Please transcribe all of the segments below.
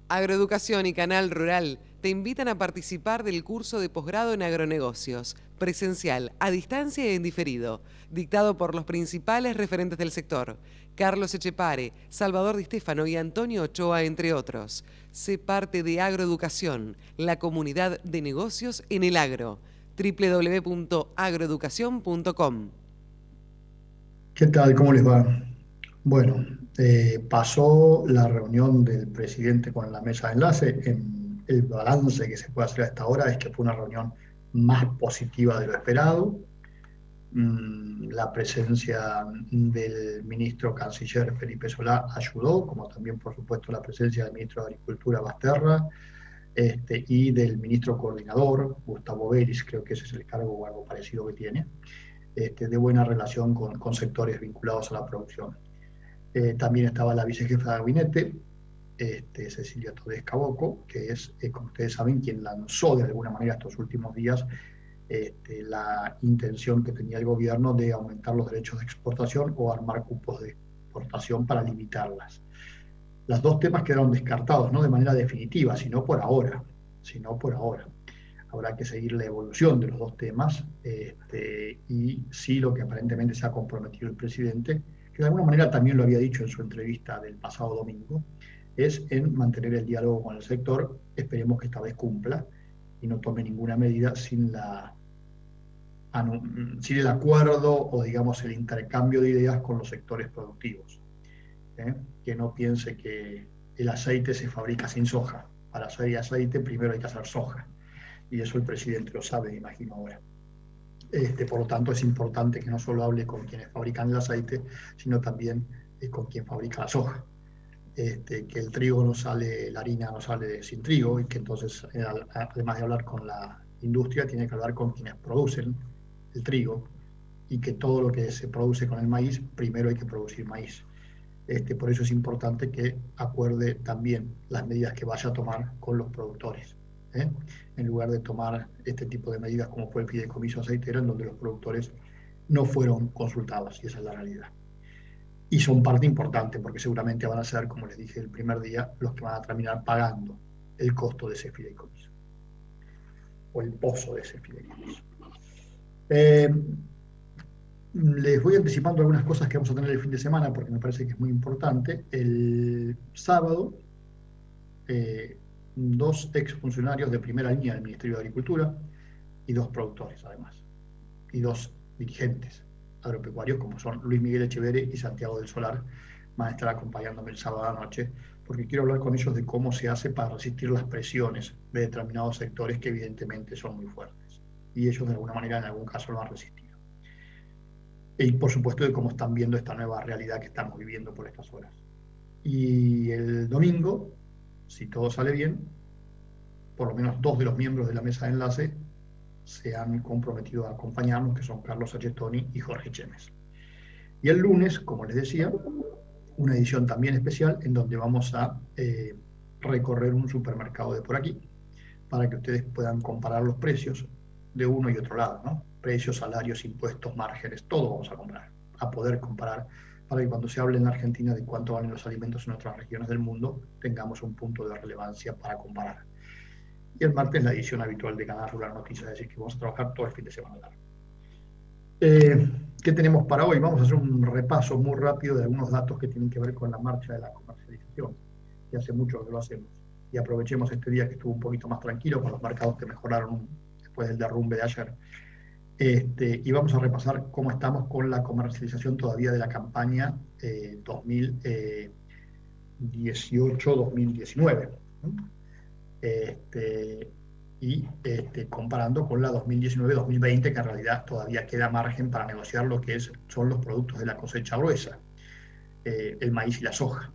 Agroeducación y Canal Rural te invitan a participar del curso de posgrado en agronegocios, presencial, a distancia y en diferido, dictado por los principales referentes del sector, Carlos Echepare, Salvador Di Stéfano y Antonio Ochoa, entre otros. Sé parte de Agroeducación, la comunidad de negocios en el agro. www.agroeducacion.com. ¿Qué tal? ¿Cómo les va? Bueno, pasó la reunión del presidente con la mesa de enlace. El balance que se puede hacer hasta ahora es que fue una reunión más positiva de lo esperado. La presencia del ministro canciller Felipe Solá ayudó, como también, por supuesto, la presencia del ministro de Agricultura Basterra, y del ministro coordinador, Gustavo Vélez, creo que ese es el cargo o algo parecido que tiene, de buena relación con sectores vinculados a la producción. También estaba la vicejefa de gabinete, Cecilia Todés Caboco, que es, como ustedes saben, quien lanzó de alguna manera estos últimos días la intención que tenía el gobierno de aumentar los derechos de exportación o armar cupos de exportación para limitarlas. Los dos temas quedaron descartados, no de manera definitiva, sino por ahora. Habrá que seguir la evolución de los dos temas, y sí lo que aparentemente se ha comprometido el presidente, que de alguna manera también lo había dicho en su entrevista del pasado domingo, es en mantener el diálogo con el sector. Esperemos que esta vez cumpla y no tome ninguna medida sin el acuerdo o, digamos, el intercambio de ideas con los sectores productivos. Que no piense que el aceite se fabrica sin soja. Para hacer aceite primero hay que hacer soja. Y eso el presidente lo sabe, me imagino ahora. Por lo tanto, es importante que no solo hable con quienes fabrican el aceite, sino también con quien fabrica la soja. Que el trigo no sale, la harina no sale sin trigo, y que entonces, además de hablar con la industria, tiene que hablar con quienes producen el trigo, y que todo lo que se produce con el maíz, primero hay que producir maíz. Por eso es importante que acuerde también las medidas que vaya a tomar con los productores, en lugar de tomar este tipo de medidas como fue el fideicomiso aceitero, en donde los productores no fueron consultados, y esa es la realidad. Y son parte importante, porque seguramente van a ser, como les dije el primer día, los que van a terminar pagando el costo de ese fideicomiso, o el pozo de ese fideicomiso. Eh, Les voy anticipando algunas cosas que vamos a tener el fin de semana, porque me parece que es muy importante. El sábado, dos exfuncionarios de primera línea del Ministerio de Agricultura y dos productores, además, y dos dirigentes agropecuarios, como son Luis Miguel Echeverre y Santiago del Solar, van a estar acompañándome el sábado a la noche, porque quiero hablar con ellos de cómo se hace para resistir las presiones de determinados sectores que evidentemente son muy fuertes. Y ellos, de alguna manera, en algún caso lo han resistido. Y, por supuesto, de cómo están viendo esta nueva realidad que estamos viviendo por estas horas. Y el domingo, si todo sale bien, por lo menos dos de los miembros de la mesa de enlace se han comprometido a acompañarnos, que son Carlos Sacchettoni y Jorge Chemes. Y el lunes, como les decía, una edición también especial en donde vamos a recorrer un supermercado de por aquí, para que ustedes puedan comparar los precios de uno y otro lado, ¿no? Precios, salarios, impuestos, márgenes, todo vamos a comprar, a poder comparar, para que cuando se hable en la Argentina de cuánto valen los alimentos en otras regiones del mundo, tengamos un punto de relevancia para comparar. Y el martes la edición habitual de Canal Rural Noticias, es decir, que vamos a trabajar todo el fin de semana largo. ¿Qué tenemos para hoy? Vamos a hacer un repaso muy rápido de algunos datos que tienen que ver con la marcha de la comercialización, que hace mucho que lo hacemos. Y aprovechemos este día que estuvo un poquito más tranquilo, con los mercados que mejoraron después del derrumbe de ayer. Y vamos a repasar cómo estamos con la comercialización todavía de la campaña 2018-2019. Y comparando con la 2019-2020, que en realidad todavía queda margen para negociar lo que son los productos de la cosecha gruesa, el maíz y la soja.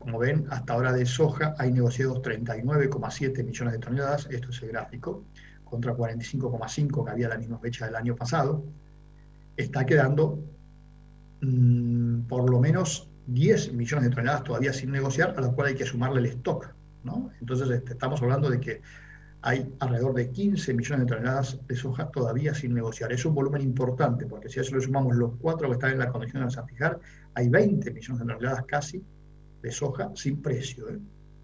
Como ven, hasta ahora de soja hay negociados 39,7 millones de toneladas, esto es el gráfico, contra 45,5 que había la misma fecha del año pasado. Está quedando por lo menos 10 millones de toneladas todavía sin negociar, a lo cual hay que sumarle el stock, ¿no? Entonces estamos hablando de que hay alrededor de 15 millones de toneladas de soja todavía sin negociar. Es un volumen importante, porque si a eso le sumamos los 4 que están en la condición de fijar, hay 20 millones de toneladas casi de soja sin precio.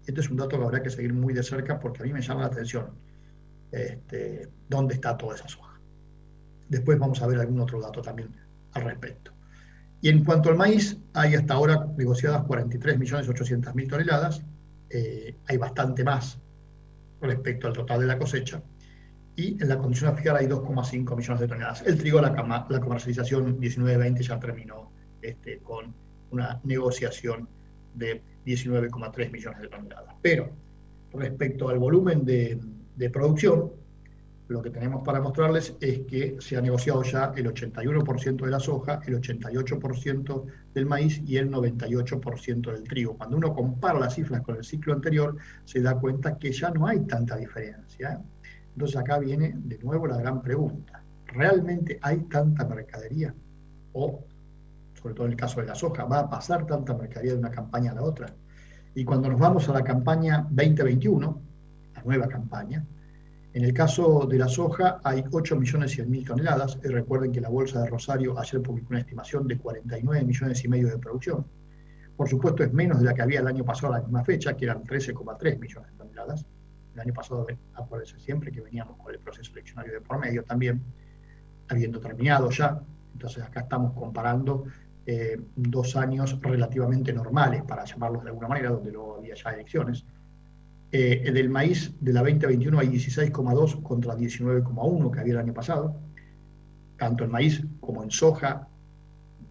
Este es un dato que habrá que seguir muy de cerca porque a mí me llama la atención dónde está toda esa soja. Después vamos a ver algún otro dato también al respecto. Y en cuanto al maíz, hay hasta ahora negociadas 43.800.000 toneladas, hay bastante más respecto al total de la cosecha, y en la condición oficial hay 2,5 millones de toneladas. El trigo, la comercialización 19-20 ya terminó con una negociación de 19,3 millones de toneladas. Pero respecto al volumen de producción, lo que tenemos para mostrarles es que se ha negociado ya el 81% de la soja, el 88% del maíz y el 98% del trigo. Cuando uno compara las cifras con el ciclo anterior, se da cuenta que ya no hay tanta diferencia. Entonces acá viene de nuevo la gran pregunta. ¿Realmente hay tanta mercadería? O, sobre todo en el caso de la soja, ¿va a pasar tanta mercadería de una campaña a la otra? Y cuando nos vamos a la campaña 2021, la nueva campaña, en el caso de la soja hay 8.100.000 toneladas, y recuerden que la Bolsa de Rosario ayer publicó una estimación de 49,5 millones de producción. Por supuesto es menos de la que había el año pasado a la misma fecha, que eran 13,3 millones de toneladas. El año pasado, acuérdense siempre que veníamos con el proceso eleccionario de por medio también, habiendo terminado ya. Entonces acá estamos comparando 2 años relativamente normales, para llamarlos de alguna manera, donde no había ya elecciones. Del maíz de la 2021 hay 16,2 contra 19,1 que había el año pasado. Tanto en maíz como en soja,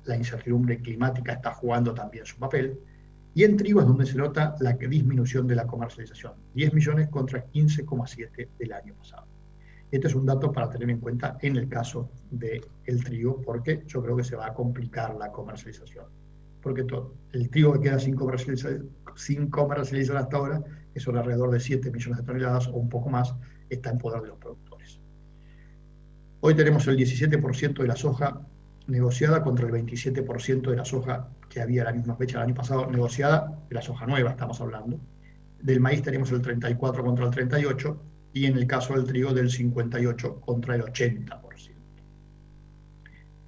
la incertidumbre climática está jugando también su papel. Y en trigo es donde se nota la disminución de la comercialización, 10 millones contra 15,7 del año pasado. Este es un dato para tener en cuenta en el caso del trigo, porque yo creo que se va a complicar la comercialización. Porque el trigo que queda sin comercializar hasta ahora, que son alrededor de 7 millones de toneladas o un poco más, está en poder de los productores. Hoy tenemos el 17% de la soja negociada contra el 27% de la soja que había a la misma fecha del año pasado, negociada, de la soja nueva estamos hablando. Del maíz tenemos el 34 contra el 38, y en el caso del trigo del 58 contra el 80%,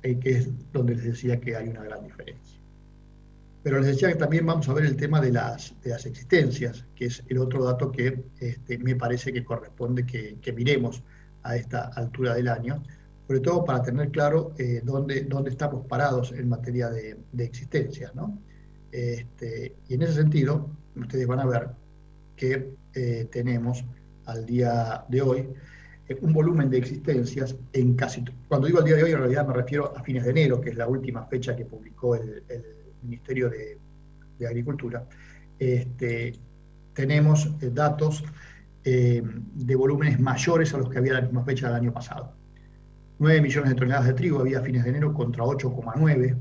que es donde les decía que hay una gran diferencia. Pero les decía que también vamos a ver el tema de las existencias, que es el otro dato que me parece que corresponde que miremos a esta altura del año, sobre todo para tener claro dónde estamos parados en materia de existencias, ¿no? Y en ese sentido, ustedes van a ver que tenemos al día de hoy un volumen de existencias en casi... Cuando digo al día de hoy, en realidad me refiero a fines de enero, que es la última fecha que publicó el Ministerio de Agricultura. Tenemos datos de volúmenes mayores a los que había a la misma fecha del año pasado. 9 millones de toneladas de trigo había a fines de enero contra 8,9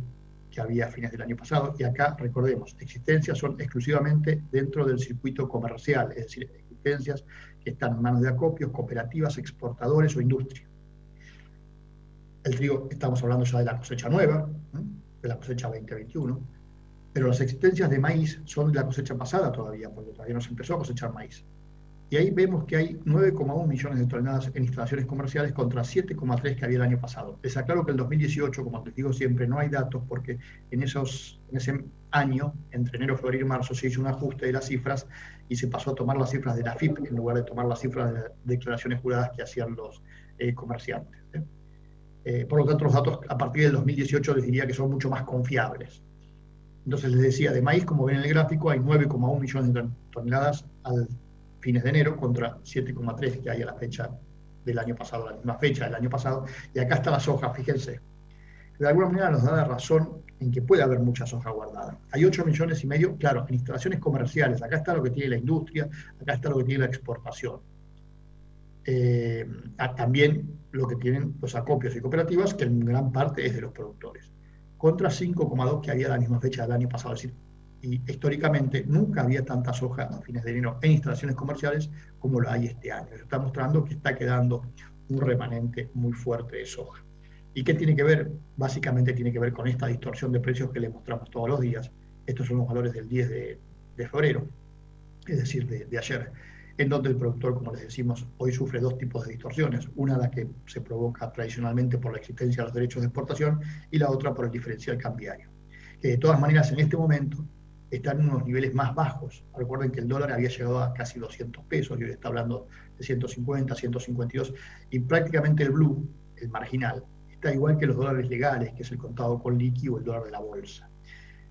que había a fines del año pasado. Y acá, recordemos, existencias son exclusivamente dentro del circuito comercial, es decir, existencias que están en manos de acopios, cooperativas, exportadores o industria. El trigo, estamos hablando ya de la cosecha nueva, de la cosecha 2021, pero las existencias de maíz son de la cosecha pasada todavía, porque todavía no se empezó a cosechar maíz. Y ahí vemos que hay 9,1 millones de toneladas en instalaciones comerciales contra 7,3 que había el año pasado. Les aclaro que el 2018, como les digo siempre, no hay datos porque en ese año, entre enero, febrero y marzo, se hizo un ajuste de las cifras y se pasó a tomar las cifras de la FIP en lugar de tomar las cifras de las declaraciones juradas que hacían los comerciantes. Por lo tanto, los datos a partir del 2018 les diría que son mucho más confiables. Entonces les decía, de maíz, como ven en el gráfico, hay 9,1 millones de toneladas al fines de enero contra 7,3 que hay a la fecha del año pasado, la misma fecha del año pasado. Y acá está la soja, fíjense. De alguna manera nos da la razón en que puede haber mucha soja guardada. Hay 8 millones y medio, claro, en instalaciones comerciales. Acá está lo que tiene la industria, acá está lo que tiene la exportación. También lo que tienen los acopios y cooperativas, que en gran parte es de los productores. Contra 5,2 que había a la misma fecha del año pasado. Es decir, y históricamente nunca había tanta soja a fines de enero en instalaciones comerciales como lo hay este año. Eso está mostrando que está quedando un remanente muy fuerte de soja. ¿Y qué tiene que ver? Básicamente tiene que ver con esta distorsión de precios que les mostramos todos los días. Estos son los valores del 10 de febrero, es decir, de ayer, en donde el productor, como les decimos, hoy sufre 2 tipos de distorsiones. Una, la que se provoca tradicionalmente por la existencia de los derechos de exportación, y la otra por el diferencial cambiario. Que de todas maneras, en este momento, están en unos niveles más bajos. Recuerden que el dólar había llegado a casi 200 pesos y hoy está hablando de 150, 152, y prácticamente el blue, el marginal, está igual que los dólares legales, que es el contado con liqui o el dólar de la bolsa.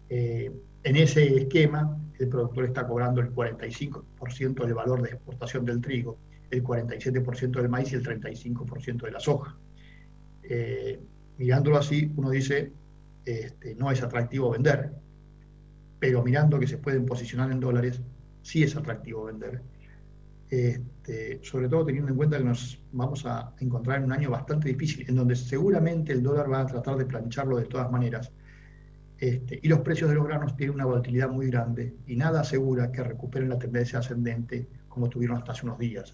En ese esquema, el productor está cobrando el 45% del valor de exportación del trigo, el 47% del maíz y el 35% de la soja. Mirándolo así, uno dice, no es atractivo vender, pero mirando que se pueden posicionar en dólares, sí es atractivo vender. Sobre todo teniendo en cuenta que nos vamos a encontrar en un año bastante difícil, en donde seguramente el dólar va a tratar de plancharlo de todas maneras, y los precios de los granos tienen una volatilidad muy grande y nada asegura que recuperen la tendencia ascendente como tuvieron hasta hace unos días.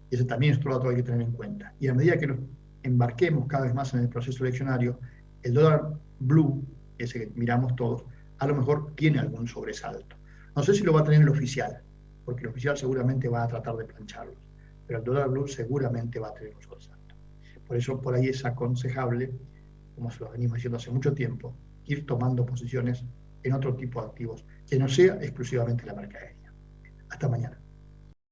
Y ese también es otro dato que hay que tener en cuenta. Y a medida que nos embarquemos cada vez más en el proceso eleccionario, el dólar blue, ese que miramos todos, a lo mejor tiene algún sobresalto. No sé si lo va a tener el oficial, porque el oficial seguramente va a tratar de plancharlos, pero el dólar blue seguramente va a tener un sobresalto. Por eso por ahí es aconsejable, como se lo venimos diciendo hace mucho tiempo, ir tomando posiciones en otro tipo de activos, que no sea exclusivamente la mercadería. Hasta mañana.